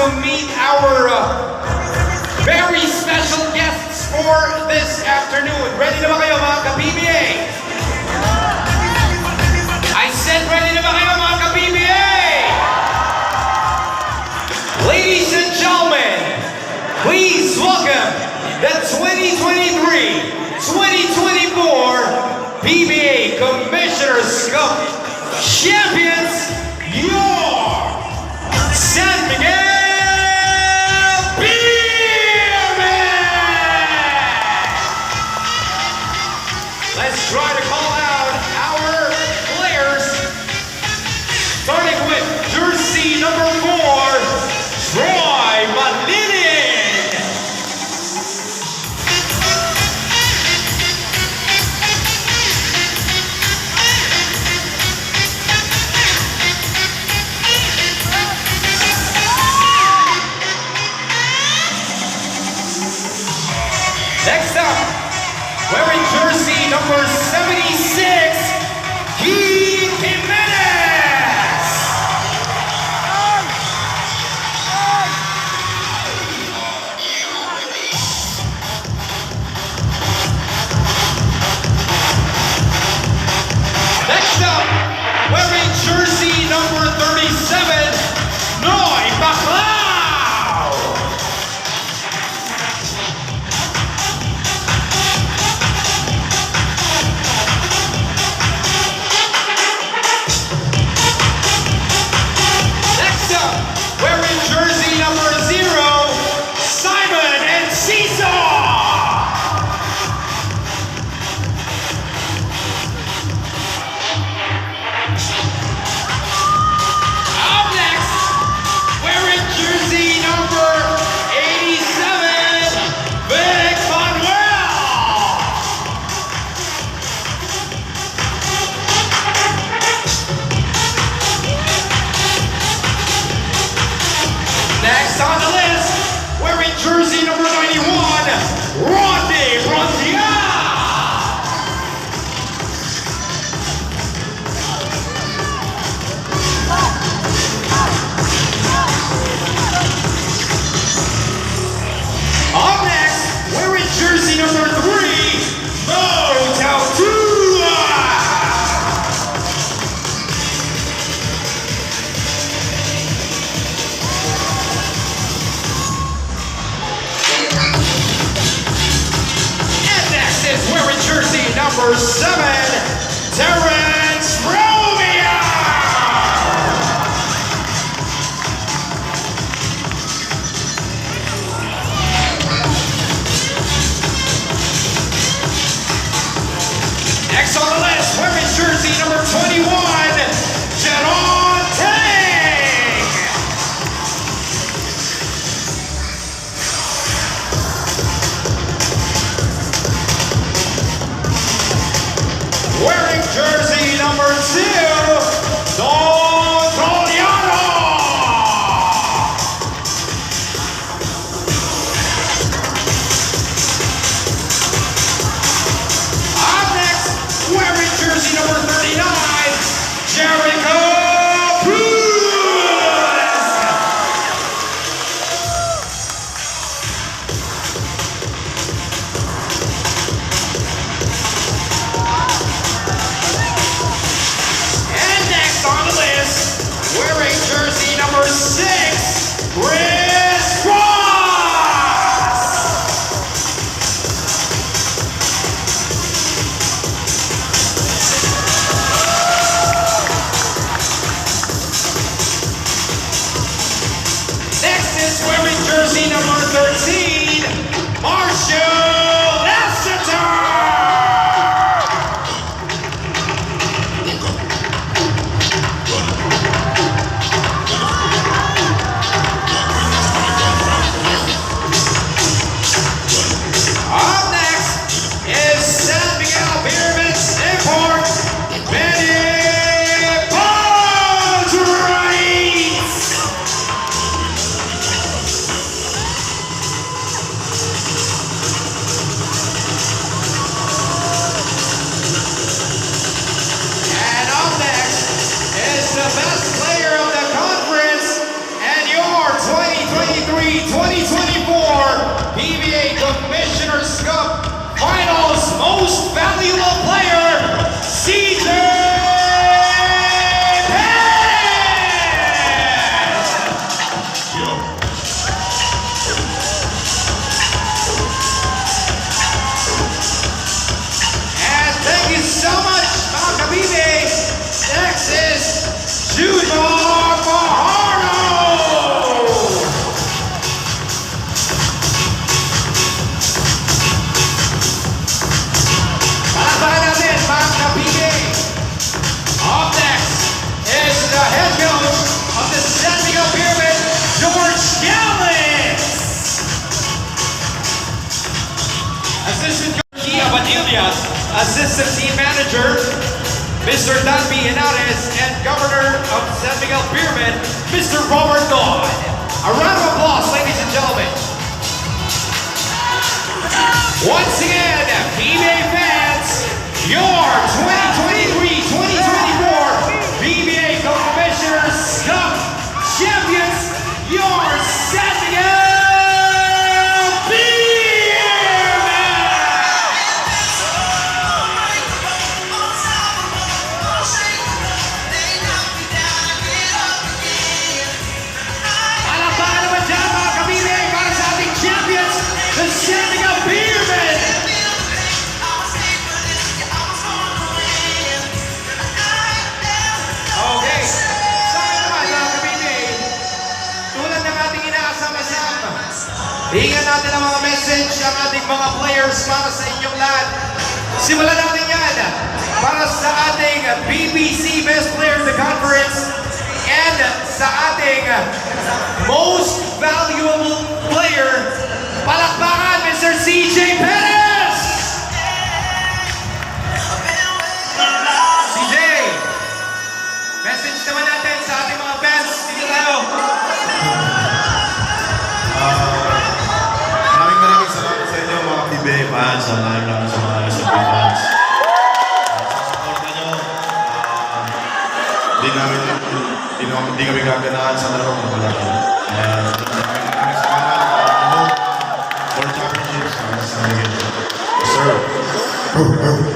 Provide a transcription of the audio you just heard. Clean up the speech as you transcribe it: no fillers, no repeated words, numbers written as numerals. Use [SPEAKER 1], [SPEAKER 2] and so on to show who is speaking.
[SPEAKER 1] to meet our very special guests for this afternoon. Ready na ba kayo mga ka-PBA? I said ready na ba kayo mga ka-PBA? Ladies and gentlemen, please welcome the 2023-2024 PBA Commissioner's Cup Champions, your San Miguel BEERMEN! Let's try to call out our players, starting with jersey number 4, Troy Malinin. Next up, wearing jersey number 76, Jimenez. Next up, wearing jersey number 37, Noy Baclau. Next on the list, wearing jersey number 91, Glorietta. Up next, wearing jersey number 3, wearing jersey number 7, Terrence Romeo. Next on the list, wearing jersey number 21, Jerome Tang. Wearing jersey number 2, Glorietta. Up next, wearing jersey number 39, Jericho. Wearing jersey number 6, Chris Cross. Next is wearing jersey number 13, Marshall Lassiter. Up next is San Miguel BEERMEN's import, Benny Baldright. Assistant Team Manager, Mr. Danby Henares, and Governor of San Miguel BEERMEN, Mr. Robert Dodd. A round of applause, ladies and gentlemen. Once again, PBA fans, your 2023-2024 PBA Commissioners Cup champions, your San Miguel BEERMEN! Palakpakan naman dyan mga ka-PBA para sa ating champions, the San Miguel BEERMEN! Okay, sa akin naman mga ka-PBA, tulad ng ating inaasam-asam, hingan natin ang mga message ang ating mga players para sa inyong lahat. Simulan natin yan para sa ating BBC Best Player of the Conference and sa ating Most Valuable Player. Palakpakan, Mr. CJ Perez! CJ, message naman natin sa ating mga fans. Dito tayo.
[SPEAKER 2] Maraming salamat sa inyo mga PBA fans, lalo sa mga SMB fans. Sa suporta nyo, di kami gaganahan sa laro ng malaki. Maraming salamat for championships sa San Miguel. Sir.